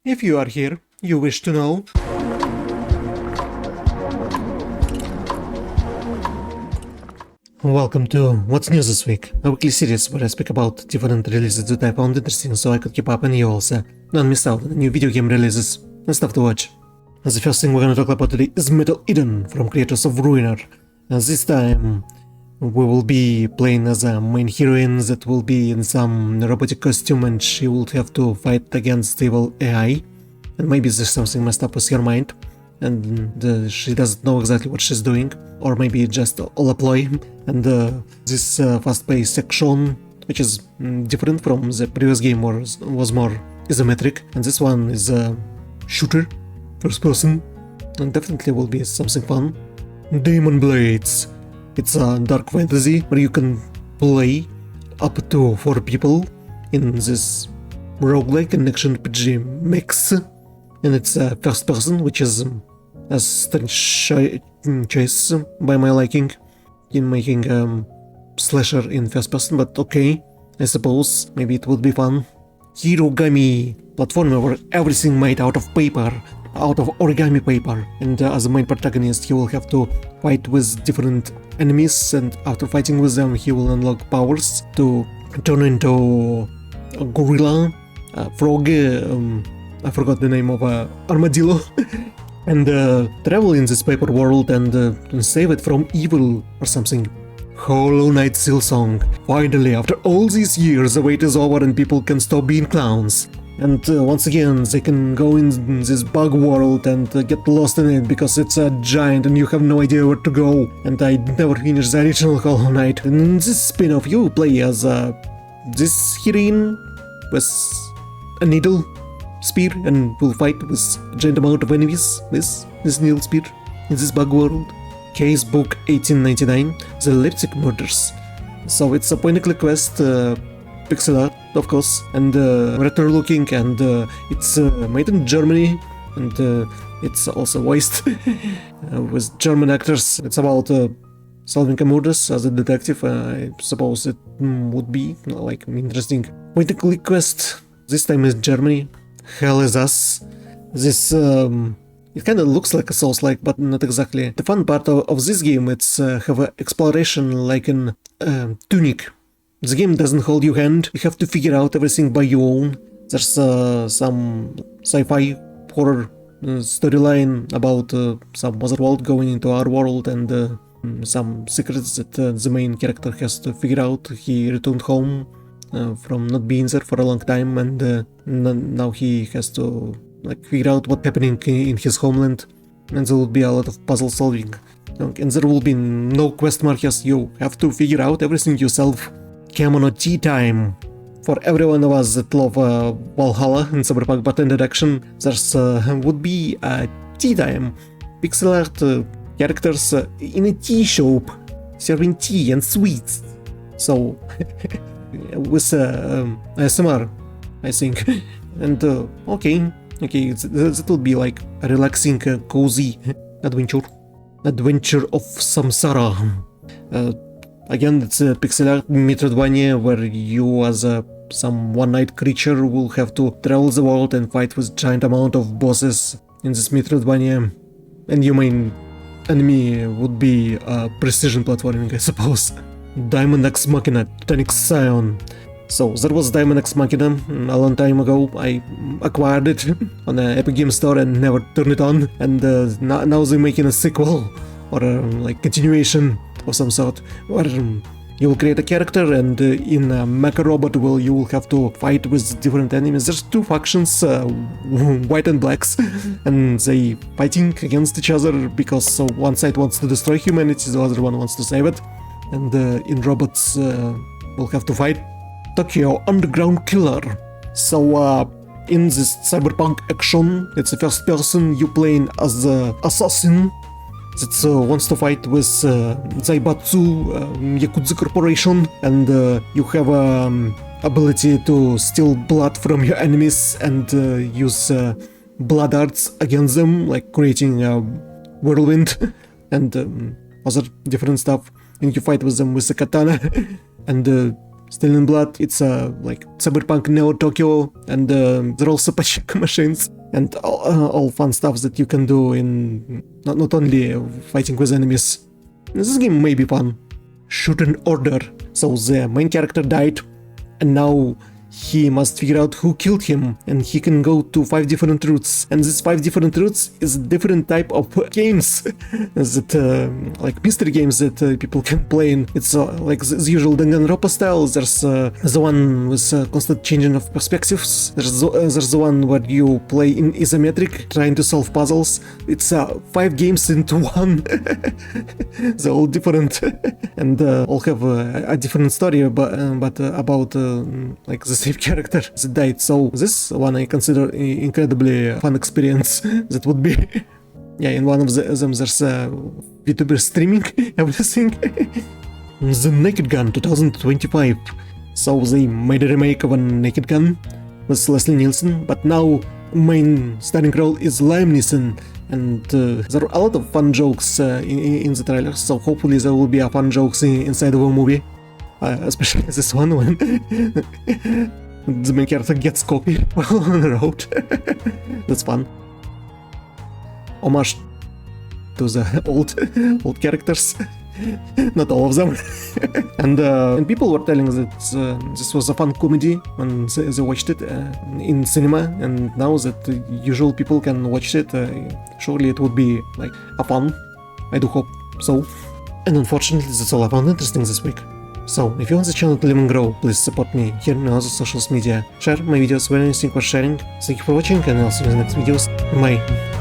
If you are here, you wish to know. Welcome to What's News This Week, a weekly series where I speak about different releases that I found interesting so I could keep up and you also don't miss out on the new video game releases and stuff to watch. As the first thing we're gonna talk about today is Metal Eden from creators of Ruiner. As this time we will be playing as a main heroine that will be in some robotic costume and she will have to fight against evil AI. And maybe there's something messed up with her mind and she doesn't know exactly what she's doing, or maybe it's just all a ploy. And this fast-paced section, which is different from the previous game, was more isometric, and this one is a shooter, first person, and definitely will be something fun. Daimon Blades. It's a dark fantasy where you can play up to 4 people in this roguelike and action RPG mix. And it's a first person, which is a strange choice by my liking in making slasher in first person, but okay, I suppose maybe it would be fun. Hirogami, platformer where everything made out of paper, out of origami paper, and as a main protagonist he will have to fight with different enemies, and after fighting with them he will unlock powers to turn into a gorilla, a frog, I forgot the name of armadillo, and travel in this paper world and save it from evil or something. Hollow Knight Silksong. Finally, after all these years, the wait is over and people can stop being clowns. And once again, they can go in this bug world and get lost in it because it's a giant and you have no idea where to go. And I never finished the original Hollow Knight. And in this spin-off, you play as this heroine with a needle spear and will fight with a giant amount of enemies with this needle spear in this bug world. Casebook 1899, The Leipzig Murders. So it's a point-and-click quest, pixel art, of course, and retro looking, and it's made in Germany, and it's also voiced with German actors. It's about solving a murders as a detective. I suppose it would be like an interesting point-and-click quest. This time in Germany. Hell is Us. This it kind of looks like a Souls-like, but not exactly. The fun part of this game, it's have an exploration like in Tunic. The game doesn't hold your hand. You have to figure out everything by your own. There's some sci-fi horror storyline about some other world going into our world, and some secrets that the main character has to figure out. He returned home from not being there for a long time, and now he has to figure out what's happening in his homeland, and there will be a lot of puzzle solving, and there will be no quest markers. You have to figure out everything yourself. Kemono Teatime. For every one of us that love Valhalla and Cyberpunk but introduction, there's would be a tea time. Pixel art characters in a tea shop serving tea and sweets. So with ASMR, I think. And okay, that will be like a relaxing, cozy adventure of Samsara. Again, it's a pixel art Metroidvania where you as some one-night creature will have to travel the world and fight with giant amount of bosses in this Metroidvania, and your main enemy would be precision platforming, I suppose. Daimon X Machina, Titanic Scion. So there was Daimon X Machina a long time ago. I acquired it on the Epic Games Store and never turned it on, and now they're making a sequel or like continuation of some sort, where you will create a character and in a mecha robot you will have to fight with different enemies. There's 2 factions, white and blacks, and they fighting against each other because one side wants to destroy humanity, the other one wants to save it. And in robots we'll have to fight. Tokyo Underground Killer. So in this cyberpunk action, it's a first person, you playing as the assassin that wants to fight with Zaibatsu Yakuza Corporation, and you have ability to steal blood from your enemies and use blood arts against them, like creating a whirlwind and other different stuff, and you fight with them with a katana and stealing blood. It's like cyberpunk Neo Tokyo, and they're also Pachika machines. and all fun stuff that you can do in not only fighting with enemies. This game may be fun. Shuten Order. So the main character died, and now he must figure out who killed him, and he can go to 5 different routes, and these 5 different routes is a different type of games that like mystery games that people can play in. It's like the usual Danganronpa style. There's the one with constant changing of perspectives. There's the one where you play in isometric trying to solve puzzles. It's 5 games into one. They're all different and all have a different story, but about like the same character that died. So this one I consider incredibly fun experience. That would be, yeah, in one of them there's Vtuber streaming everything. The Naked Gun 2025. So they made a remake of a Naked Gun with Leslie Nielsen, but now main starring role is Liam Neeson, and there are a lot of fun jokes in the trailer, so hopefully there will be a fun jokes inside of a movie. Especially this one when the main character gets coffee while on the road. That's fun. Homage to the old characters. Not all of them. And people were telling that this was a fun comedy when they watched it in cinema, and now that usual people can watch it, surely it would be like a fun. I do hope so. And unfortunately, that's all I found interesting this week. So, if you want the channel to live and grow, please support me here and on other social media. Share my videos when anything worth sharing. Thank you for watching, and I'll see you in the next videos. Bye.